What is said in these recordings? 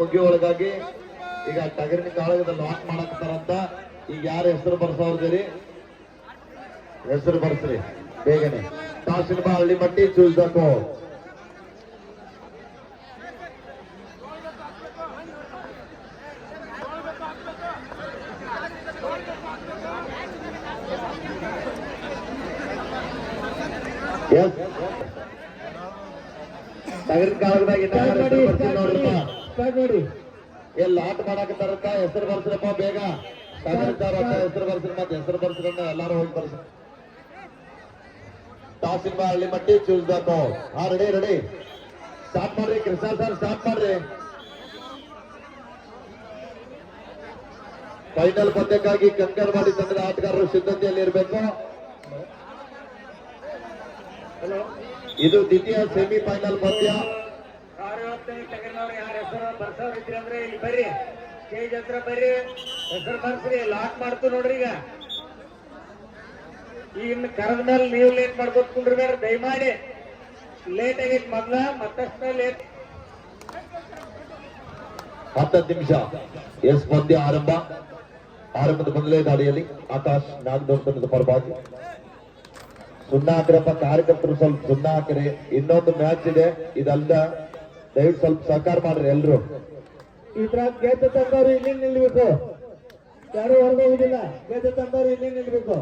ಮುಗಿಯೊಳಗಾಗಿ ಈಗ ಟಗರಿನ ಕಾಳಗದ ಲಾಕ್ ಮಾಡಕತ್ತಾರಂತ. ಈಗ ಯಾರು ಹೆಸರು ಬರ್ಸವ್ರಿ ಹೆಸರು ಬರ್ಸ್ರಿ ಬೇಗನೆ. ತಾಸಿನ ಹಳ್ಳಿ ಮಟ್ಟಿ ಚೂಸ್ ದ ಕೋಡ್. ಟಗರಿನ ಕಾಳಗದಾಗ ನೋಡಿ ಎಲ್ಲಿ ಆಟ ಮಾಡಾಕತ್ತಾರಂತ. ಹೆಸರು ಬರ್ಸ್ರಪ್ಪ ಬೇಗ. ಹೆಸರು ಬರ್ಸ್ರಿ ಮತ್ತೆ ಹೆಸರು ಬರ್ಸ್ರಿ ಎಲ್ಲಾರು ಹೋಗಿ ಬರ್ಸ್ರಿ. ತಾಸಿನ ಹಳ್ಳಿ ಮಟ್ಟಿ ಚೂಸ್ ದ ಕೋಡ್. ಹಾ ರೆಡಿ ರೆಡಿ ಸ್ಟಾರ್ಟ್ ಮಾಡ್ರಿ. ಕೃಷ್ಣ ಸರ್ ಸ್ಟಾರ್ಟ್ ಮಾಡ್ರಿ. ಫೈನಲ್ ಪಂದ್ಯಕ್ಕಾಗಿ ಕಂಕರವಾಡಿ ತಂಡದ ಆಟಗಾರರು ಸಿದ್ಧತೆಯಲ್ಲಿ ಇರಬೇಕು. ಇದು ದ್ವಿತೀಯ ಸೆಮಿಫೈನಲ್ ಪಂದ್ಯ. ಟಗರಿನವ್ರು ಯಾರ ಹೆಸರು ಬರ್ಸೋರ್ ಇದ್ರಿ ಅಂದ್ರೆ ಇಲ್ಲಿ ಬರ್ರಿ, ಸ್ಟೇಜ್ ಹತ್ರ ಬರ್ರಿ, ಹೆಸರು ಬರ್ಸ್ರಿ. ಲಾಕ್ ಮಾಡ್ತು ನೋಡ್ರಿ. ಈಗ ಇನ್ನು ಕರೆದ ಮೇಲೆ ನೀವು ಲೇಟ್ ಮಾಡ್ಕೊತ್ಕೊಂಡ್ರಿ ಬೇಡ, ದಯಮಾಡಿ. ಲೇಟ್ ಆಗೈತಿ ಮೊದ್ಲ, ಮತ್ತಷ್ಟು ಲೇಟ್. 10 ನಿಮಿಷ ಎಸ್ ಪಂದ್ಯ ಆರಂಭ. ಆರಂಭದ ಮೊದಲೇ ದಾಳಿಯಲ್ಲಿ ಆಕಾಶ್ ನಾಗದೋರ್ತನದ ಪರವಾಗಿ ಸುಣ್ಣಾಕರಪ್ಪ. ಕಾರ್ಯಕರ್ತರು ಸ್ವಲ್ಪ ಸುಣ್ಣ ಹಾಕರಿ. ಇನ್ನೊಂದು ಮ್ಯಾಚ್ ಇದೆ, ಇದಲ್ಲ ದಯವಿಟ್ಟು ಸ್ವಲ್ಪ ಸಹಕಾರ ಮಾಡ್ರಿ ಎಲ್ರು. ಇದ್ರಾಗ ಗೆದ್ದ ತಂದವರು ಇಲ್ಲಿ ನಿಲ್ಬೇಕು, ಯಾರು ಹೊರಗೋಗುದಿಲ್ಲ. ಗೆದ್ದ ತಂದವರು ಇಲ್ಲಿ ನಿಲ್ಬೇಕು.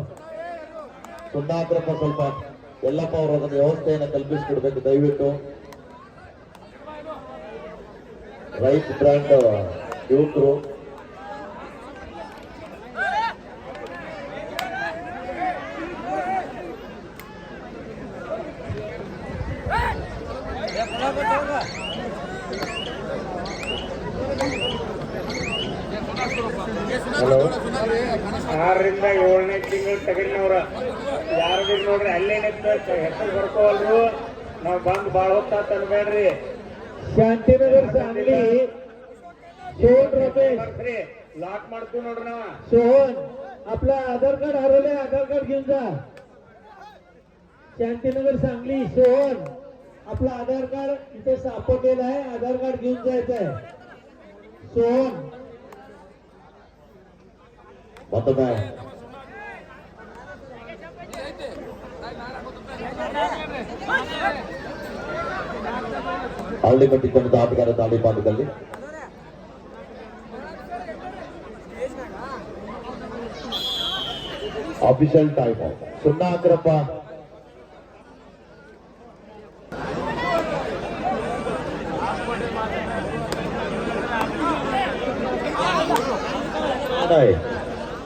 ಸುಣ್ಣಾಕರಪ್ಪ ಸ್ವಲ್ಪ ಎಲ್ಲಪ್ಪ ಅವರು ಅದನ್ನ ವ್ಯವಸ್ಥೆಯನ್ನು ಕಲ್ಪಿಸಿಕೊಡ್ಬೇಕು ದಯವಿಟ್ಟು. ರೈಟ್ ಬ್ರ್ಯಾಂಡ್ ಯುವಕರು ಹಲೋ. 6ರಿಂದ 7ನೇ ತಿಂಗಳು ಟಗರಿನವ್ರ ಯಾರು ನೋಡ್ರಿ ಅಲ್ಲೇನ ಹೆಸರು ಬರ್ಕೋವಲ್ರು. ನಾವ್ ಬಂದ್ ಬಾಳ ಹೊತ್ತಾತ ಅನ್ಬೇಡ್ರಿ. ಶಾಂತಿನಗರ್ ಫ್ಯಾಮಿಲಿ सोहन रमेश लॉक मारतो नोड्र ना. सोहन आपला आधार कार्ड हरवले, आधार कार्ड घेऊन जा. शांतीनगर सांगली. सोहन आपला आधार कार्ड इथे सापडलेला आहे, आधार कार्ड घेऊन जायचं आहे. सोहन ಹಳ್ಳಿ ಕಟ್ಟಿಕೊಂಡ ಆಟಗಾರ ದಾಳಿಪಾಠದಲ್ಲಿ ಆಫಿಷಿಯಲ್ ಟೈಮ್ ಸುಣ್ಣ ಹಾಕ್ರಪ್ಪ.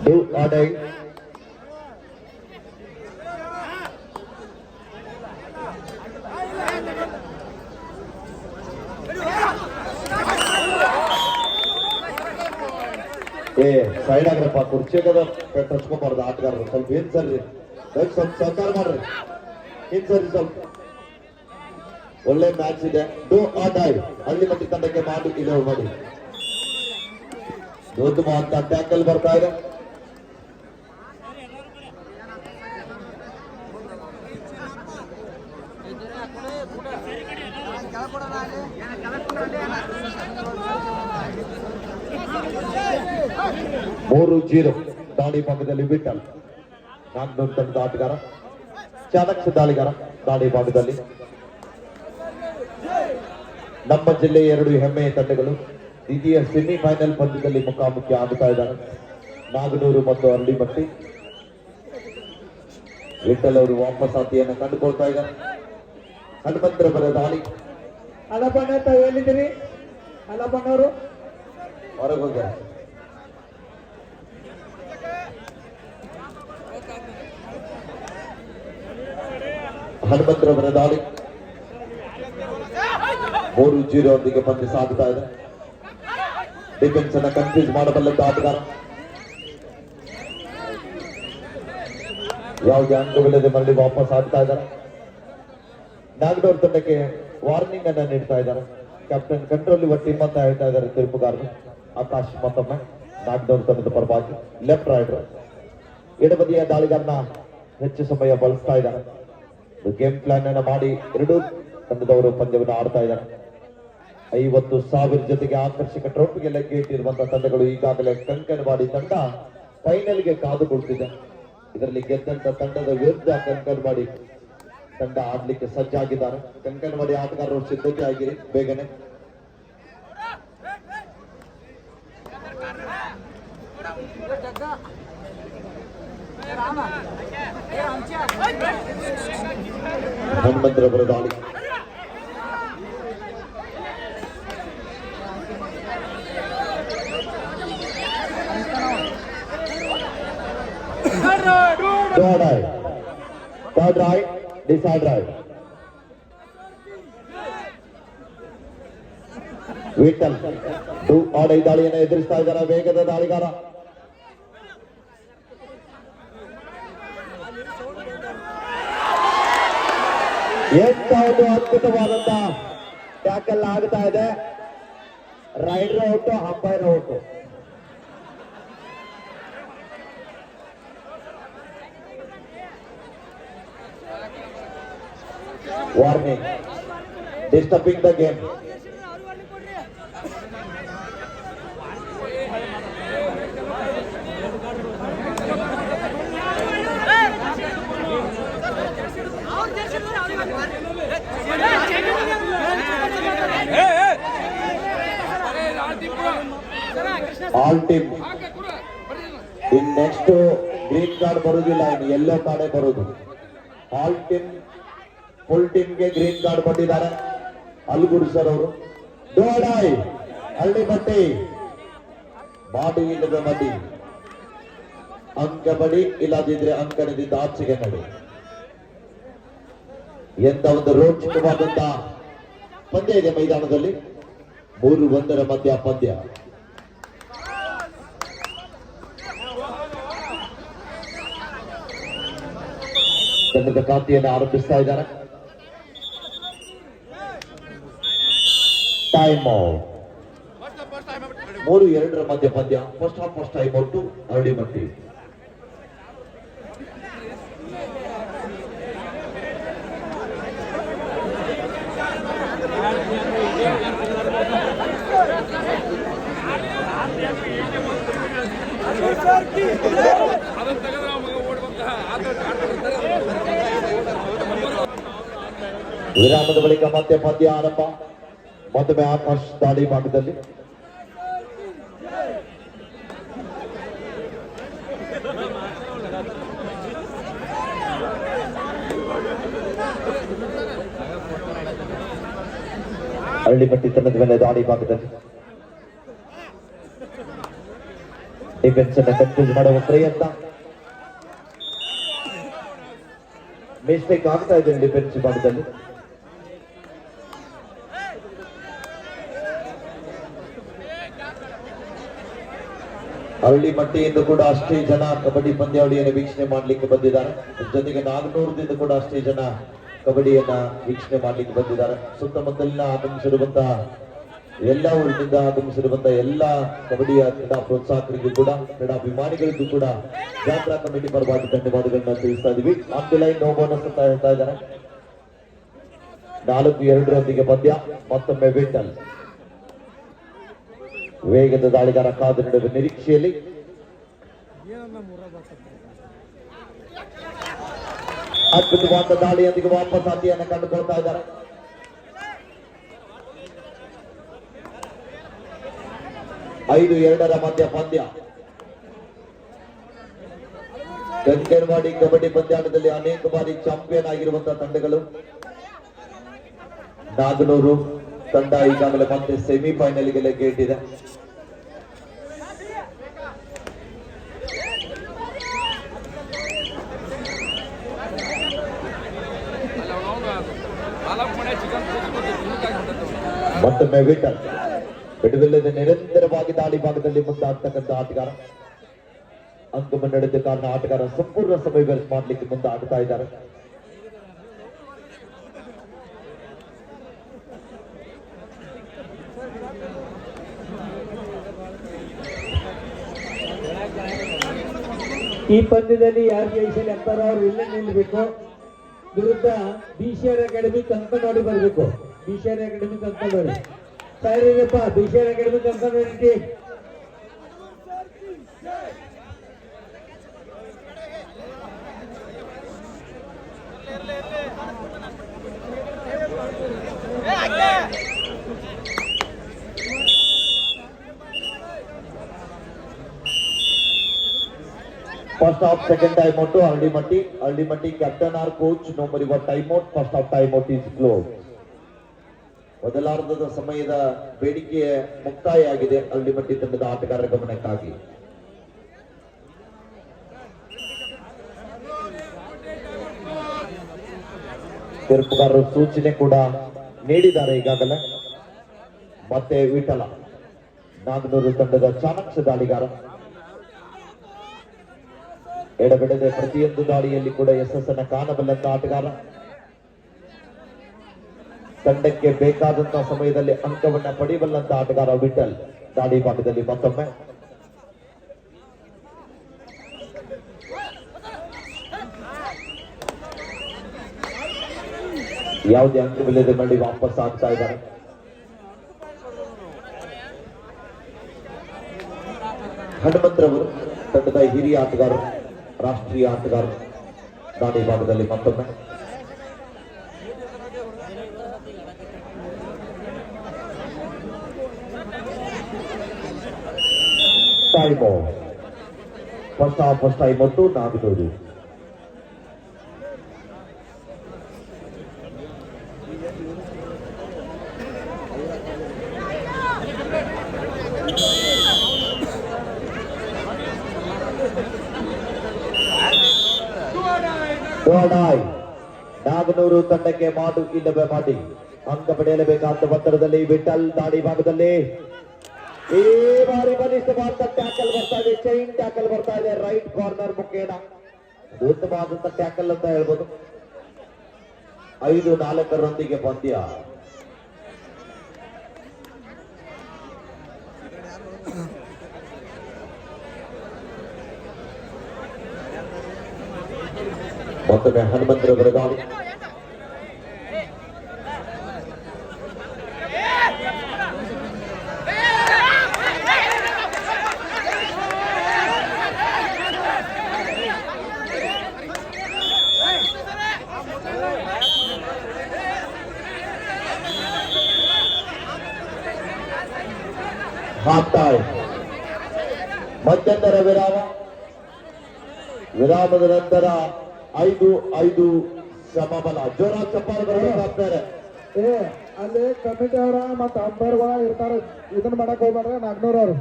do or die. ಸೈಡ್ ಆಗ್ರಪ್ಪ, ಕುರ್ಚಿಗದ ಪೆಟ್ಟರ್ಸ್ಕೊಬಾರ್ದು ಆಟಗಾರರು. ಸ್ವಲ್ಪ ಏನ್ ಸರ್ರಿ, ಸ್ವಲ್ಪ ಸಹಕಾರ ಮಾಡ್ರಿ. ಏನ್ ಸರ್ರಿ ಸ್ವಲ್ಪ. ಒಳ್ಳೆ ಮ್ಯಾಚ್ ಇದೆ. ಡೂ ಆರ್ ಡೈ ಹಳ್ಳಿ ಮಟ್ಟಿ ತಂಡಕ್ಕೆ ಮಾಡಿ ಇದು ಮಾಡಿ. ದೊಡ್ಡ ಅಂತ ಟ್ಯಾಕಲ್ ಬರ್ತಾ ಇದೆ. ಮೂರು 0 ದಾಳಿ ಭಾಗದಲ್ಲಿ ವಿಠಲ್ ನಾಗ್ನೂರ್ ತಂಡದ ಆಟಗಾರ, ಚಾಣಕ್ಯ ದಾಳಿಗಾರ. ದಾಳಿ ಭಾಗದಲ್ಲಿ ನಮ್ಮ ಜಿಲ್ಲೆಯ 2 ಹೆಮ್ಮೆಯ ತಂಡಗಳು ದ್ವಿತೀಯ ಸೆಮಿಫೈನಲ್ ಪಂದ್ಯದಲ್ಲಿ ಮುಖಾಮುಖಿ ಆಗುತ್ತಾ ಇದ್ದಾರೆ. ನಾಗನೂರು ಮತ್ತು ಅರಳಿಮಟ್ಟಿ. ವಿಠಲ್ ಅವರು ವಾಪಸಾತಿಯನ್ನು ಕಂಡುಕೊಳ್ತಾ ಇದ್ದಾರೆ. ಹನುಮಂತರ ಬರ ದಾಳಿ. ಅಲಪಣ್ಣ ತಾವು ಎಲ್ಲಿದ್ದೀರಿ? ಅಲಪಣ್ಣವರು ಹೊರಗೆ ಹೋಗ್ಯಾರ. ಹನುಮಂತರವರ ದಾಳಿ 3-0 ಒಂದಿಗೆ ಪಂದ್ಯ ಸಾಗುತ್ತಾ ಇದೆ. ಡಿಫೆನ್ಸ್ ಅನ್ನ ಕನ್ಫ್ಯೂಸ್ ಮಾಡಬಲ್ಲಂತ ಆಟಗಾರ. ಯಾವುದೇ ಅಂಗವಿಲ್ಲದೆ ಮರಳಿ ವಾಪಸ್ ಆಗ್ತಾ ಇದ್ದಾರೆ. ನಾಗನೂರ್ ತಂಡಕ್ಕೆ ವಾರ್ನಿಂಗ್ ಅನ್ನ ನೀಡ್ತಾ ಇದ್ದಾರೆ. ಕ್ಯಾಪ್ಟನ್ ಕಂಟ್ರೋಲ್ ಯುವ ಟೀಮ್ ಅಂತ ಹೇಳ್ತಾ ಇದ್ದಾರೆ ತೀರ್ಪುಗಾರರು. ಆಕಾಶ್ ಮತ್ತೊಮ್ಮೆ ನಾಗನೂರ್ ತಂಡದ ಪರವಾಗಿ ಲೆಫ್ಟ್ ರೈಡರ್ ಎಡಬದಿಯ ದಾಳಿಗಾರನ ಹೆಚ್ಚು ಸಮಯ ಬಳಸ್ತಾ ಇದ್ದಾರೆ. ಗೇಮ್ ಪ್ಲಾನ್ ಅನ್ನ ಮಾಡಿ 2 ತಂಡದವರು ಪಂದ್ಯವನ್ನು ಆಡ್ತಾ ಇದ್ದಾರೆ. 50,000 ಜೊತೆಗೆ ಆಕರ್ಷಕ ಟ್ರೋಫಿಗೆ ಲಗ್ಗೆ ಇಟ್ಟಿರುವಂತಹ ತಂಡಗಳು ಈಗಾಗಲೇ ಕಂಕನವಾಡಿ ತಂಡ ಫೈನಲ್ಗೆ ಕಾದುಕೊಳ್ತಿದೆ. ಇದರಲ್ಲಿ ಗೆದ್ದಂತ ತಂಡದ ವಿರುದ್ಧ ಕಂಕನವಾಡಿ ತಂಡ ಆಡ್ಲಿಕ್ಕೆ ಸಜ್ಜಾಗಿದ್ದಾರೆ. ಕಂಕನವಾಡಿ ಆಟಗಾರರು ಸಿದ್ಧತೆ ಆಗಿರಿ ಬೇಗನೆ. ಹನುಮಂತರವರ ದಾಳಿ third raid decide raid. Vithal ಈ ದಾಳಿಯನ್ನು ಎದುರಿಸ್ತಾ ಇದ್ದಾರೆ ವೇಗದ ದಾಳಿಗಾರ. ಎಂತ ಒಂದು ಅದ್ಭುತವಾದಂತ ಟ್ಯಾಕಲ್ ಆಗ್ತಾ ಇದೆ. Raider out, umpire out. Warning, disturbing the game. All team in next green card ಬರುವುದಿಲ್ಲ, ಇನ್ನು ಯೆಲ್ಲೋ ಕಾರ್ಡೇ ಬರುವುದು. ಆಲ್ ಟೀಮ್ ಫುಲ್ ಟೀಮ್ಗೆ ಗ್ರೀನ್ ಕಾರ್ಡ್ ಕೊಟ್ಟಿದ್ದಾರೆ ಅಲ್ಗುರು ಸರ್ ಅವರು. ಡೋಡಾಯ್ ಹಳ್ಳಿಮಟ್ಟಿ ಬಾಡಿ ಇಲ್ಲದ ಮಡಿ, ಅಂಕ ಬಡಿ, ಇಲ್ಲದಿದ್ರೆ ಅಂಕಣದಿಂದ ಆಚೆಗೆ ನಡಿ. ಎಂತ ಒಂದು ರೋಚಕವಾದಂತ ಪಂದ್ಯ ಇದೆ ಮೈದಾನದಲ್ಲಿ. 3-1 ಮಧ್ಯ ಪಂದ್ಯ. ತಂಡದ ಖಾತೆಯನ್ನು ಆರಂಭಿಸ್ತಾ ಇದ್ದಾರೆ. Time out. 3-2 ಮಧ್ಯ ಪಂದ್ಯ. First half first time out Hallimatti. ವಿರಾಮದ ಬಳಿಕ ಮತ್ತೆ ಪಂದ್ಯ ಆರಂಭ. ಮತ್ತೊಮ್ಮೆ ಆಕಾಶ್ ದಾಳಿ ಭಾಗದಲ್ಲಿ. ಹಳ್ಳಿಮಟ್ಟಿ ತಂಡದ ಮೇಲೆ ದಾಳಿ ಭಾಗದಲ್ಲಿ ಡಿಫೆನ್ಸ್ ಅನ್ನು ಕನ್ಫ್ಯೂಸ್ ಮಾಡುವ ಪ್ರಯತ್ನ. ಮಿಸ್ಟೇಕ್ ಆಗ್ತಾ ಇದೆ ಡಿಫೆನ್ಸ್ ಭಾಗದಲ್ಲಿ. ಹಳ್ಳಿಮಟ್ಟಿಯಿಂದ ಕೂಡ ಅಷ್ಟೇ ಜನ ಕಬಡ್ಡಿ ಪಂದ್ಯಾವಳಿಯನ್ನು ವೀಕ್ಷಣೆ ಮಾಡಲಿಕ್ಕೆ ಬಂದಿದ್ದಾರೆ. ಜೊತೆಗೆ ನಾಗನೂರದಿಂದ ಕೂಡ ಅಷ್ಟೇ ಜನ ಕಬಡ್ಡಿಯನ್ನ ವೀಕ್ಷಣೆ ಮಾಡಲಿಕ್ಕೆ ಬಂದಿದ್ದಾರೆ. ಸುತ್ತಮುತ್ತಲಿನ ಆಗಮಿಸಿರುವಂತಹ ಎಲ್ಲ ಊರಿನಿಂದ ಆಗಮಿಸಿರುವಂತಹ ಎಲ್ಲ ಕಬಡ್ಡಿಯ ಕ್ರೀಡಾ ಪ್ರೋತ್ಸಾಹಕರಿಗೂ ಕೂಡ ಕ್ರೀಡಾಭಿಮಾನಿಗಳಿಗೂ ಕೂಡ ಜಾತ್ರಾ ಕಮಿಟಿ ಪರವಾಗಿ ಧನ್ಯವಾದಗಳನ್ನ ತಿಳಿಸ್ತಾ ಇದೀವಿ. On the line no bonus ಅಂತ ಹೇಳ್ತಾ ಇದ್ದಾರೆ. 4-2 ಪಂದ್ಯ. ಮತ್ತೊಮ್ಮೆ ವಿಠಲ್ ವೇಗದ ದಾಳಿಗಾರ ಕಾದು ನಡೆಯುವ ನಿರೀಕ್ಷೆಯಲ್ಲಿ. ಅದ್ಭುತವಾದ ದಾಳಿಯೊಂದಿಗೆ ವಾಪಸ್ ಹಾದಿಯನ್ನು ಕಂಡುಕೊಳ್ತಾ ಇದ್ದಾರೆ. ಐದು 2 ಮಧ್ಯ ಪಂದ್ಯ. ಕಂಕನವಾಡಿ ಕಬಡ್ಡಿ ಪಂದ್ಯಾಟದಲ್ಲಿ ಅನೇಕ ಬಾರಿ ಚಾಂಪಿಯನ್ ಆಗಿರುವಂತಹ ತಂಡಗಳು. ನಾಗನೂರು ತಂಡ ಈಗಾಗಲೇ ಮತ್ತೆ ಸೆಮಿಫೈನಲ್ಗೆ ಲಗ್ಗೆ ಇಟ್ಟಿದೆ. ಮತ್ತೊಮ್ಮೆ ವಿಠಲ್ ಬಿಡುವಿಲ್ಲದೆ ನಿರಂತರವಾಗಿ ದಾಳಿ ಭಾಗದಲ್ಲಿ ಮುಂದಾಗ್ತಕ್ಕಂಥ ಆಟಗಾರ. ಅಂಕಮ ನಡೆದ ಕಾರಣ ಆಟಗಾರ ಸಂಪೂರ್ಣ ಸಮಯ ವ್ಯರ್ಥ ಮಾಡಲಿಕ್ಕೆ ಮುಂದಾಗ್ತಾ ಇದ್ದಾರೆ. ಈ ಪಂದ್ಯದಲ್ಲಿ ಯಾರು ಜಯಿಸಲಿ ಅಂತಾರೋ ಅವ್ರು ಇಲ್ಲೇ ನಿಲ್ಬೇಕು. ವಿರುದ್ಧ ಬಿಸಿಆರ್ ಅಕಾಡೆಮಿ ಕಂಕನವಾಡಿ ಬರಬೇಕು. ಬಿಸಿಆರ್ ಅಕಾಡೆಮಿ ಕಂಕನವಾಡಿ ತಯಾರಿರಪ್ಪ ವಿಷಯ academy ಕನ್ಸಲ್ಟೆಂಟಿ First half, second time out to Aldimatti. Aldimatti captain or coach, no more what time out. First half time out is closed. ಮೊದಲಾರ್ಧದ ಸಮಯದ ಬೇಡಿಕೆ ಮುಕ್ತಾಯ ಆಗಿದೆ ಅಲ್ಡಿಮಟ್ಟಿ ತಂಡದ ಆಟಗಾರರ ಗಮನಕ್ಕಾಗಿ. ತೀರ್ಪುಗಾರರು ಸೂಚನೆ ಕೂಡ ನೀಡಿದ್ದಾರೆ ಈಗಾಗಲೇ. ಮತ್ತೆ ವಿಠಲ ನಾಗನೂರು ತಂಡದ ಚಾಣಕ್ಯ ದಾಳಿಗಾರ ಎಡಬಿಡದೆ ಪ್ರತಿಯೊಂದು ದಾಳಿಯಲ್ಲಿ ಕೂಡ ಯಶಸ್ಸನ್ನು ಕಾಣಬಲ್ಲಂತ ಆಟಗಾರ. ತಂಡಕ್ಕೆ ಬೇಕಾದಂತಹ ಸಮಯದಲ್ಲಿ ಅಂಕವನ್ನ ಪಡೆಯಬಲ್ಲಂತ ಆಟಗಾರ ವಿಠಲ್. ದಾಳಿ ಭಾಗದಲ್ಲಿ ಮತ್ತೊಮ್ಮೆ ಯಾವುದೇ ಅಂಕವಿಲ್ಲದೆ ಮರಳಿ ವಾಪಸ್ ಆಗ್ತಾ ಇದ್ದಾರೆ. ಹನುಮಂತ್ರವರು ತಂಡದ ಹಿರಿಯ ಆಟಗಾರರು, ರಾಷ್ಟ್ರೀಯ ಆಟಗಾರರು. ದಾಳಿ ಭಾಗದಲ್ಲಿ ಮತ್ತೊಮ್ಮೆ ಟೈಮ್ ಫಸ್ಟ್ ಟೈಮ್ ಒಟ್ಟು ನಾಗನೂರು. ನಾಗನೂರು ತಂಡಕ್ಕೆ ಮಾಡು ಇಲ್ಲವೇ ಮಾಡಿ ಅಂಕ ಪಡೆಯಲೇಬೇಕಾದ ಒತ್ತಡದಲ್ಲಿ ವಿಠಲ್. ದಾಳಿ ಭಾಗದಲ್ಲಿ ಈ ಬಾರಿ ಬಲಿಷ್ಠವಾದ ಟ್ಯಾಕಲ್ ಬರ್ತಾ ಇದೆ, ಚೈನ್ ಟ್ಯಾಕಲ್ ಬರ್ತಾ ಇದೆ ರೈಟ್ ಕಾರ್ನರ್ ಮುಖೇನ. ಉತ್ತಮವಾದಂತ ಟ್ಯಾಕಲ್ ಅಂತ ಹೇಳ್ಬೋದು. 5-4 ಪಂದ್ಯ. ಮತ್ತೊಮ್ಮೆ ಹನುಮಂತರವರ ದಾಳಿ. ಹಾಫ್ ಟೈಮ್, ಮಧ್ಯಂತರ ವಿರಾಮ. ವಿರಾಮದ ನಂತರ 5-5 ಸಮಬಲ. ಜೋರ ಚಪ್ಪಾಳೆ ಬರಬೇಕಾಗ್ತಾರೆ. ಅಲ್ಲಿ ಕಮಿಟಿ ಅವರ ಮತ್ತೆ ಅಂಪೈರ್ಗಳ ಇರ್ತಾರೆ. ಇದನ್ನ ಮಾಡಕ್ ಹೋಗ್ಬೇಡ್ರೆ ನಾಗ್ನೂರವ್ರು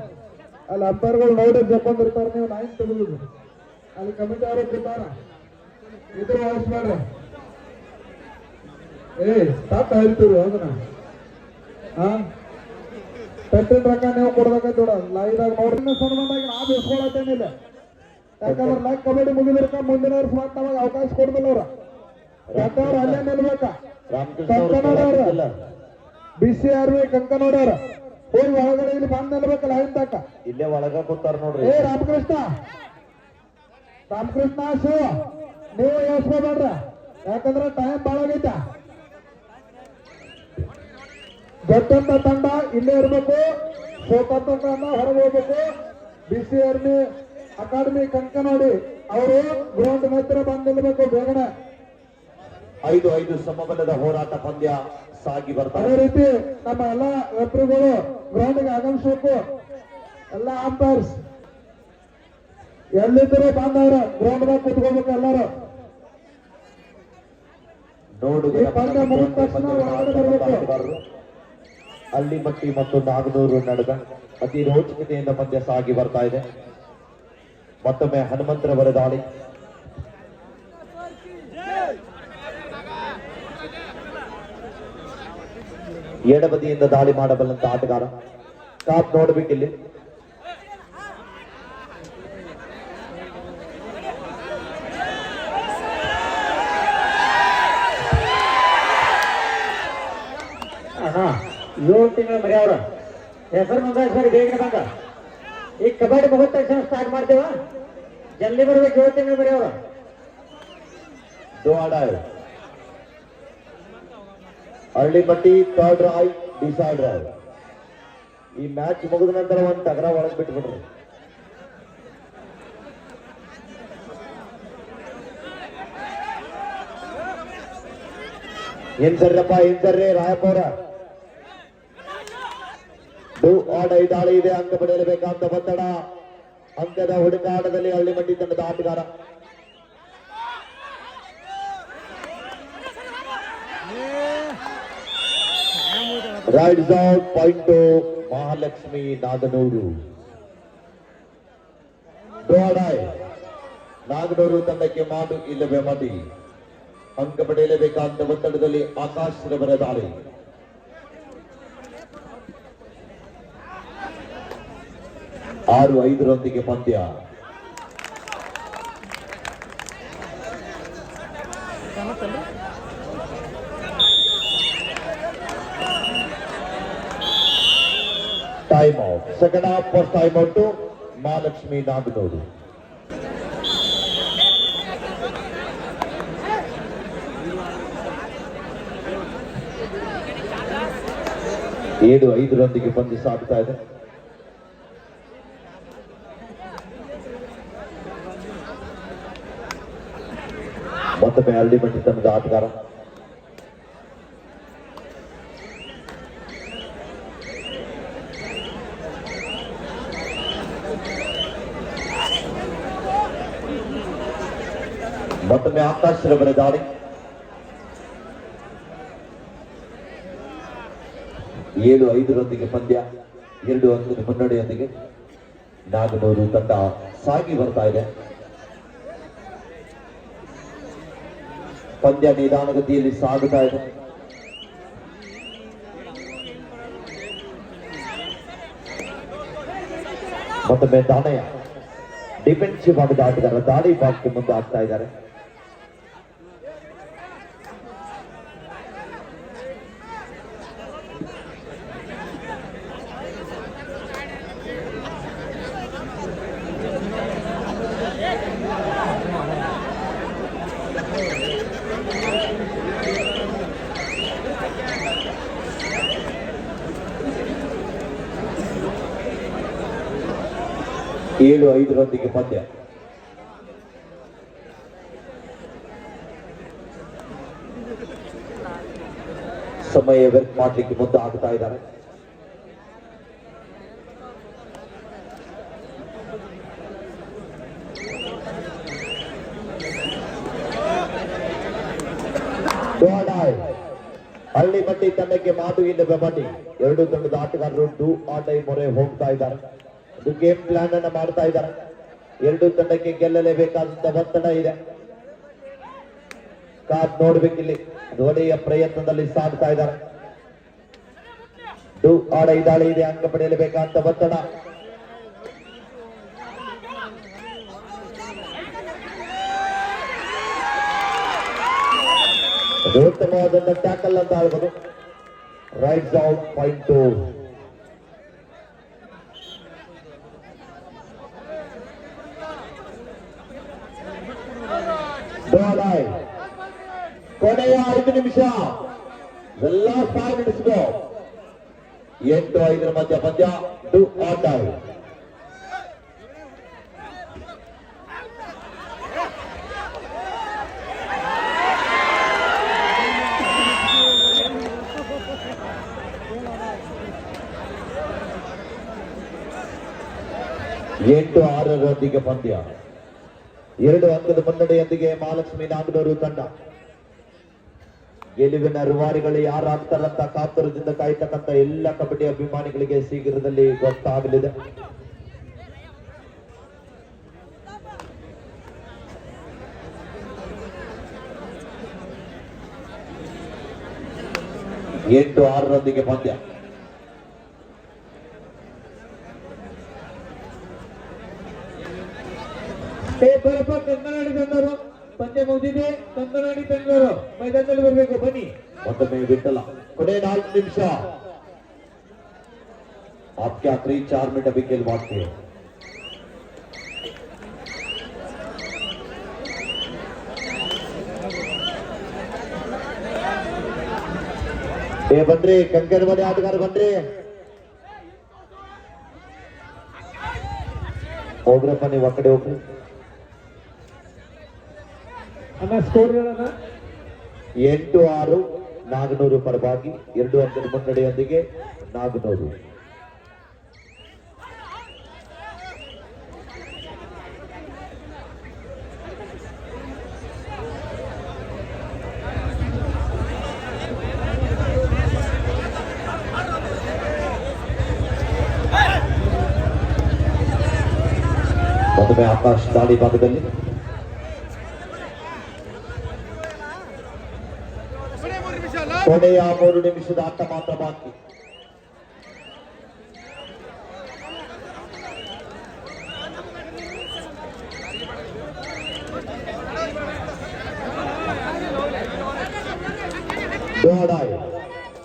ಅಲ್ಲಿ ಅಂಪೈರ್ಗಳು ನೋಡಿ ಜಪ್ಕೊಂಡಿರ್ತಾರೆ. ನೀವು 9 ತೆಗೆದು ಅಲ್ಲಿ ಕಮಿಟಿ ಅವರು ಇರ್ತಾರ. ಇದ್ರ ವಹಿಸ್ಬೇಡ್ರಿ. ತಪ್ಪ ಹೇಳ್ತೀವಿ ಅದನ್ನ. ಪೆಟ್ಟಿನ ರೊಕ್ಕ ನೀವು ಕೊಡ್ಬೇಕಂತ ಲೈದಾಗ ನೋಡ್ರಿ. ಸಂಬಂಧಾಗಿ ನಾ ಬೇಸ್ಕೊಳತ್ತೇನಿಲ್ಲ. ಯಾಕಂದ್ರೆ ಲೈಕ್ ಕಬಡ್ಡಿ ಮುಗಿದಿರ್ಕ ಮುಂದಿನ ವರ್ಷ ಮತ್ತೆ ನಮಗೆ ಅವಕಾಶ ಕೊಡ್ದಿಲ್ಲ ಅವ್ರ. ಯಾಕಂದ್ರೆ ಅಲ್ಲೇ ನಿಲ್ಬೇಕ. ಕಂಕನೋಡವ್ರ BCRV ಕಂಕನೋಡವ್ರ ಹೋಗಿ ಒಳಗಡೆ ಇಲ್ಲಿ ಬಂದ್ ನಿಲ್ಬೇಕಲ್ಲ. ಲೈನ್ ತಕ ಇಲ್ಲೇ ಒಳಗ ಕೂತಾರ ನೋಡ್ರಿ. ರಾಮಕೃಷ್ಣ ಶಿವ ನೀವು ಯೋಚಿಸ್ಕೋಬೇಡ್ರ. ಯಾಕಂದ್ರೆ ಟೈಮ್ ಬಾಳ ಆಗೈತ. ಗೆದ್ದಂತ ತಂಡ ಇಲ್ಲೇ ಇರ್ಬೇಕು, ಸೋತಂತ ತಂಡ ಹೊರಗೆ ಹೋಗ್ಬೇಕು. BCRV ಅಕಾಡೆಮಿ ಕಂಕನೋಡಿ ಅವರು ಗ್ರೌಂಡ್ ಹತ್ರ ಬಂದ್ ನಿಲ್ಬೇಕು ಬೇಗನೆ. 5-5 ಸಮಬಲದ ಹೋರಾಟ ಪಂದ್ಯ ಸಾಗಿ ಬರ್ತಾರೆ. ಅದೇ ರೀತಿ ನಮ್ಮ ಎಲ್ಲ ರೆಫ್ರಿಗಳು ಗ್ರೌಂಡ್ಗೆ ಆಗಮಿಸಬೇಕು. ಎಲ್ಲ ಅಂಪೈರ್ಸ್ ಎಲ್ಲಿದ್ದರೂ ಬಂದವ್ರ ಗ್ರೌಂಡ್ದಾಗ ಕುತ್ಕೋಬೇಕು ಎಲ್ಲರೂ. ಈ ಪಂದ್ಯ ಮುಗಿದ ತಕ್ಷಣ ಹೊರಗಡೆ ಬರಬೇಕು. ಅಲ್ಲಿಮಟ್ಟಿ ಮತ್ತು ನಾಗನೂರು ನಡೆದ ಅತಿ ರೋಚಕತೆಯಿಂದ ಪಂದ್ಯ ಸಾಗಿ ಬರ್ತಾ ಇದೆ. ಮತ್ತೊಮ್ಮೆ ಹನುಮಂತರವರ ದಾಳಿ. ಎಡಬದಿಯಿಂದ ದಾಳಿ ಮಾಡಬಲ್ಲಂತ ಆಟಗಾರ. ಕಾಪ್ ನೋಡ್ಬೇಕಿಲ್ಲಿ. ಅಣ್ಣ 7 ತಿಂಗಳ ಮರಿ ಅವ್ರ ಹೆಸರು ನೋಂದಾಯಿಸ್ರಿ ಬೇಗ ಬಂದ. ಈಗ ಕಬಡ್ಡಿ ಮುಗಿದ ತಕ್ಷಣ ಸ್ಟಾರ್ಟ್ ಮಾಡ್ತೇವ. ಜಲ್ದಿ ಬರ್ಬೇಕು. 7 ತಿಂಗಳ ಮರಿ ಅವ್ರ ಅಳ್ಳಿಮಟ್ಟಿ ಥರ್ಡ್ ರೈಟ್ ಡಿಸೈಡ್ ರೈಟ್. ಈ ಮ್ಯಾಚ್ ಮುಗಿದ ನಂತರ ಒಂದು ಟಗರ ಒಳಗ್ ಬಿಟ್ಬಿಡ್ರಿ. ಏನ್ ಸರ್ರಿ ರಾಯಪ್ಪ ಅವರ ಡೂ ಆಡ ದಾಳಿ ಇದೆ. ಅಂಕ ಪಡೆಯಲೇಬೇಕಂತ ಒತ್ತಡ. ಅಂಕದ ಹುಡುಕಾಟದಲ್ಲಿ ಹಳ್ಳಿಮಂಡಿ ತಂಡದ ಆಟಗಾರ rides out point Mahalakshmi Naganur. Naganur ತಂಡಕ್ಕೆ ಮಾಡು ಇಲ್ಲವೇ ಮಾಡಿ. ಅಂಕ ಪಡೆಯಲೇಬೇಕಂತ ಒತ್ತಡದಲ್ಲಿ ಆಕಾಶ್ ರವರ ದಾಳಿ. ಆರು 5 ಪಂದ್ಯ. Time out. Second half first time out Mahalakshmi Naganur. ಏಳು 5 ಪಂದ್ಯ ಸಾಗ್ತಾ ಇದೆ. ಮತ್ತೊಮ್ಮೆ ಹಳ್ಳಿಮಂಡಿ ತಂಡದ ಆಟಗಾರ ಮತ್ತೊಮ್ಮೆ ಆಕಾಶ್ ರವರ ದಾಳಿ. 7-5 ಪಂದ್ಯ. 2 ಅಂಕದ ಮುನ್ನಡೆಯೊಂದಿಗೆ ನಾಗನೂರು ತಂಡ ಸಾಗಿ ಬರ್ತಾ ಇದೆ. ಪಂದ್ಯ ನಿಧಾನಗತಿಯಲ್ಲಿ ಸಾಗುತ್ತಾ ಇದೆ. ಮತ್ತೊಮ್ಮೆ ದಾನಯ್ಯ ಡಿಫೆನ್ಸಿವ್ ಆಗಿದ ಆಟಗಾರ ದಾಳಿ ಭಾಗಕ್ಕೆ ಮುಂದೆ ಆಗ್ತಾ ಇದ್ದಾರೆ. ಏಳು 5 ಪಂದ್ಯ. ಸಮಯ ವ್ಯರ್ಥ ಮಾಡಲಿಕ್ಕೆ ಮುಂದೆ ಆಗ್ತಾ ಇದ್ದಾರೆ. ಹಳ್ಳಿಮಂಡಿ ತಂಡಕ್ಕೆ ಮಾತು ಇಲ್ಲವೇ ಮಾಡಿ. 2 ತಂಡದ ಆಟಗಾರರು ಡೂ ಆರ್ ಡೈ ಮೊರೆ ಹೋಗ್ತಾ ಇದ್ದಾರೆ. ಒಂದು ಗೇಮ್ ಪ್ಲಾನ್ ಅನ್ನ ಮಾಡ್ತಾ ಇದ್ದಾರೆ. 2 ತಂಡಕ್ಕೆ ಗೆಲ್ಲಲೇಬೇಕಾದಂತ ಒತ್ತಡ ಇದೆ. ಕಾದ್ ನೋಡ್ಬೇಕಿಲ್ಲಿ. ಧೋನಿಯ ಪ್ರಯತ್ನದಲ್ಲಿ ಸಾಗ್ತಾ ಇದ್ದಾರೆ. ಡೂ ಆರ್ ಡೈ ದಾಳಿ ಇದೆ. ಅಂಕ ಪಡೆಯಲೇಬೇಕಾದಂತ ಒತ್ತಡ. ಅದು ಉತ್ತಮವಾದಂತ ಟ್ಯಾಕಲ್ ಅಂತ ಹೇಳ್ಬೋದು. Rights out point. ಕೊನೆಯ 5 ನಿಮಿಷ. ಎಲ್ಲ 5 minutes go. 8-5 ಮಧ್ಯ ಪಂದ್ಯ. Do or die. ಎಂಟು 6 ಪಂದ್ಯ. 2 ಅಂಕದ ಮುನ್ನಡೆಯೊಂದಿಗೆ ಮಹಾಲಕ್ಷ್ಮಿ ನಾಗನೂರು ತಂಡ ಗೆಲುವಿನ ರೂವಾರಿಗಳು ಯಾರಾಗ್ತಾರಂತ ಕಾತುರದಿಂದ ಕಾಯ್ತಕ್ಕಂಥ ಎಲ್ಲ ಕಬಡ್ಡಿ ಅಭಿಮಾನಿಗಳಿಗೆ ಶೀಘ್ರದಲ್ಲಿ ಗೊತ್ತಾಗಲಿದೆ. ಎಂಟು 6 ಪಂದ್ಯ. ಬರಪ್ಪ ಕಂದನಾಡಿ ತಂದವರು ಪಂದ್ಯ ಮುಗಿದಿದೆ. ಕಂದನಾಡಿ ತಂದವರು ಮೈದಾನದಲ್ಲಿ ಬರಬೇಕು. ಬನ್ನಿ. ಮತ್ತೊಮ್ಮೆ ಬಿಟ್ಟಲ್ಲ. ಕೊನೆ 4 ನಿಮಿಷ. आपके आखिरी 4 मिनट अभी खेल बाकी है. ಬನ್ರಿ ಕಂಕಣವಾಡಿ ಆಟಗಾರ ಬನ್ರಿ. ಹೋಗ್ರಪ್ಪ ನೀವು ಆ ಕಡೆ ಹೋಗ್ರಿ. ಅಣ್ಣ ಸ್ಕೋರ್ ಹೇಳಣ್ಣ. 8-6 ನಾಗನೂರು ಪರವಾಗಿ 2 ಅಂಕದ ಮುನ್ನಡೆಯೊಂದಿಗೆ ನಾಗನೂರು. ಮತ್ತೊಮ್ಮೆ ಆಕಾಶ್ ದಾಳಿ ಭಾಗದಲ್ಲಿ ಕೊನೆಯ 3 ನಿಮಿಷದ ಆಟ ಮಾತ್ರ ಬಾಕಿ.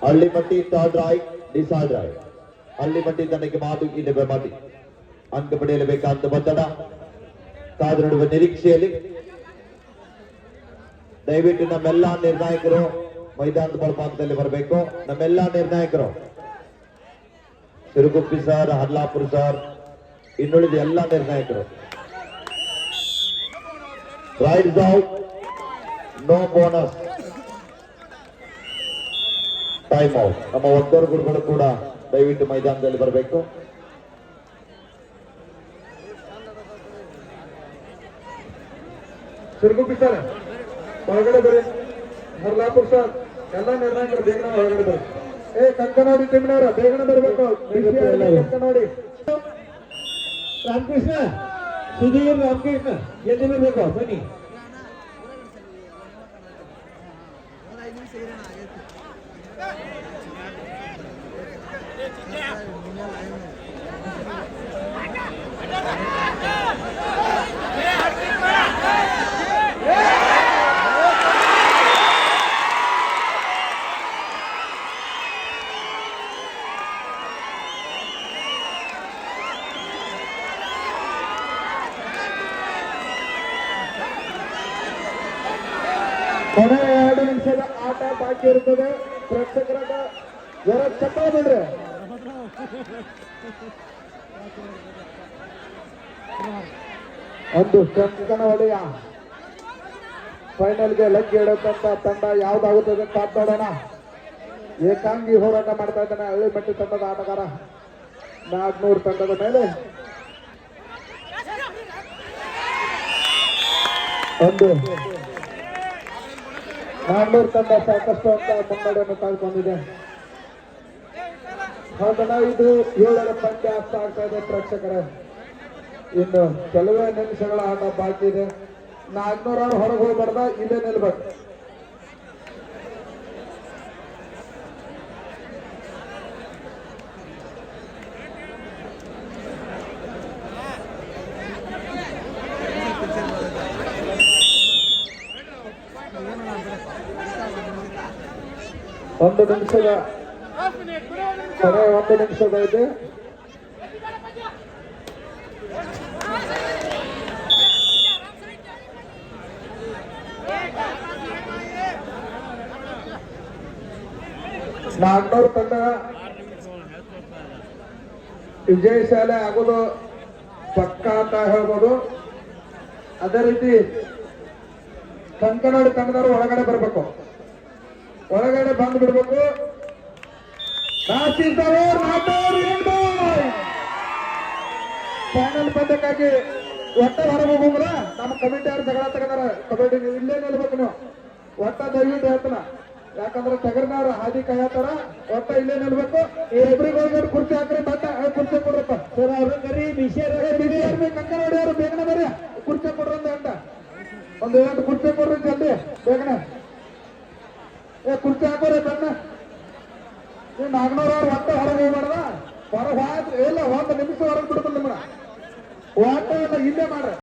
ಹಳ್ಳಿಮಟ್ಟಿ ಥರ್ಡ್ ರಾಯ್ ಡಿಸೈಡ್ ರಾಯ್. ಹಳ್ಳಿಮಟ್ಟಿ ತನಗೆ ಮಾತು ಇಲ್ಲವೇ ಮಾಡಿ ಅಂಕ ಪಡೆಯಲೇಬೇಕಂತ ಒತ್ತಡ ಕಾದು ನೋಡುವ ನಿರೀಕ್ಷೆಯಲ್ಲಿ. ದಯವಿಟ್ಟು ನಮ್ಮೆಲ್ಲ ನಿರ್ಣಾಯಕರು ಮೈದಾನದ ಬಲಪಾನದಲ್ಲಿ ಬರಬೇಕು. ನಮ್ಮೆಲ್ಲ ನಿರ್ಣಾಯಕರು ಸಿರುಗುಪ್ಪಿ ಸರ್, ಹರ್ಲಾಪುರ್ ಸರ್, ಇನ್ನುಳಿದ ಎಲ್ಲ ನಿರ್ಣಾಯಕರು. Raids out, no bonus, time out. ನಮ್ಮ ಒತ್ತಡ ಗುರುಗಳು ಕೂಡ ದಯವಿಟ್ಟು ಮೈದಾನದಲ್ಲಿ ಬರಬೇಕು. ಸಿರುಗುಪ್ಪಿ ಸರ್ ಹೊರಗಡೆ ಬರ್ರಿ. ಹರ್ಲಾಪುರ್ ಸರ್ ಎಲ್ಲ ನಿರ್ಣಾಯಕರು ಬೇಗನೆ ಹೊರಗಡೆ ಬರ್ರಿ. ಕಂಕನಾಡಿ ಟೀಮಿನವರ ಬೇಗನೆ ಬರಬೇಕು. ಕಂಕನಾಡಿ ರಾಮಕೃಷ್ಣ, ಸುಧೀರ್ ರಾಮಕೃಷ್ಣ ಎದ್ದು ಬರಬೇಕು. ಬನ್ನಿ. ಕೊನೆಯ 2 ನಿಮಿಷದ ಆಟ ಬಾಕಿ ಇರುತ್ತದೆ. ಪ್ರೇಕ್ಷಕರಾದ ಜರ ಚಪ್ಪಾಳೆ ಬಿಡ್ರಿ. ಒಂದು ಕಂಕನವಾಡಿಯ ಫೈನಲ್ಗೆ ಲಗ್ಗೆ ಇಡುತ್ತಂತ ತಂಡ ಯಾವ್ದಾಗುತ್ತದೆ ಕಾದ್ ನೋಡೋಣ. ಏಕಾಂಗಿ ಹೋರಾಟ ಮಾಡ್ತಾ ಇದ್ದಾನೆ ಹಳ್ಳಿಮಟ್ಟಿ ತಂಡದ ಆಟಗಾರ. ನಾಗ್ನೂರು ತಂಡದ ಮೇಲೆ ಒಂದು ನಾಗ್ನೂರು ತಂಡ ಸಾಕಷ್ಟು ಅಂತ ಮುನ್ನಡೆಯನ್ನು ತೆಗೆದುಕೊಂಡಿದೆ. ಹೌದಣ್ಣ, ಇದು 7ರ ಪಂದ್ಯ ಅರ್ಥ ಆಗ್ತಾ ಇದೆ ಪ್ರೇಕ್ಷಕರೇ. ಇನ್ನು ಕೆಲವೇ ನಿಮಿಷಗಳ ಆಟ ಬಾಕಿ ಇದೆ. ನಾಗ್ನೂರು ಅವ್ರು ಹೊರಗೆ ಹೋಗ್ಬಾರ್ದ, ಇಲ್ಲೇ ನಿಲ್ಬೇಕು. ಒಂದು ನಿಮಿಷದ ಕೊನೆ 1 ನಿಮಿಷದ ಇದೆ. ನಾಗ್ನೂರು ತಂಡ ವಿಜಯಶಾಲೆ ಆಗೋದು ಪಕ್ಕ ಅಂತ ಹೇಳ್ಬೋದು. ಅದೇ ರೀತಿ ಕಂಕನಾಡಿ ತಂಡದವರು ಒಳಗಡೆ ಬರಬೇಕು. ಒಳಗಡೆ ಬಂದು ಬಿಡ್ಬೇಕು. ಫೈನಲ್ ಪಂದ್ಯಕ್ಕಾಗಿ ಒಟ್ಟ ಹೊರಗೆ ಹೋಗುವುದಿಲ್ಲ. ನಮ್ಮ ಕಮಿಟಿ ಅವ್ರು ಜಗಳ ತಗದಾರ. ಕಬಡ್ಡಿ ನೀವು ಇಲ್ಲೇ ನಿಲ್ಬೇಕು. ನೀವು ಒಟ್ಟ ದಯವಿಟ್ಟು ಹೇಳ್ತಾನ, ಯಾಕಂದ್ರೆ ತಗರ್ನವ್ರ ಹಾದಿ ಕಾಯತಾರ. ಒಟ್ಟ ಇಲ್ಲೇ ನಿಲ್ಬೇಕು. ಇಬ್ಬರಿಗೆ ಹೋಗಿ ಕುರ್ಚಿ ಹಾಕ್ರಿ. ಬಟ್ಟ ಕುರ್ಚಿ ಕೊಡ್ರಪ್ಪ ಸರ್. ಅವ್ರ ಕರಿ ಕಂಕನಾಡಿ ಅವರು ಬೇಗನೆ ಬರ್ರಿ. ಕುರ್ಚಿ ಕೊಡ್ರಿ ಒಂದು 8 ಕುರ್ಚಿ ಕೊಡ್ರಿ ಜಲ್ದಿ ಬೇಗನೆ. ಕುರ್ಚಿ ಹಾಕೋರಿ ಬಣ್ಣ. ನೀವು ನಾಗ್ನೂರು ಅವ್ರು ಒಟ್ಟ ಹೊರಗೆ ಹೋಗ್ಬಾರ್ದ. ಹೊರಗೆ ಹೋಯ್ತು ಇಲ್ಲ, 1 ನಿಮಿಷ ಹೊರಗೆ ಬಿಡ್ಬಲ್ಲ ನಿಮ್ಮನ್ನ. ಒಟ್ಟ ಇಲ್ಲೇ ಮಾಡ್ರಿ.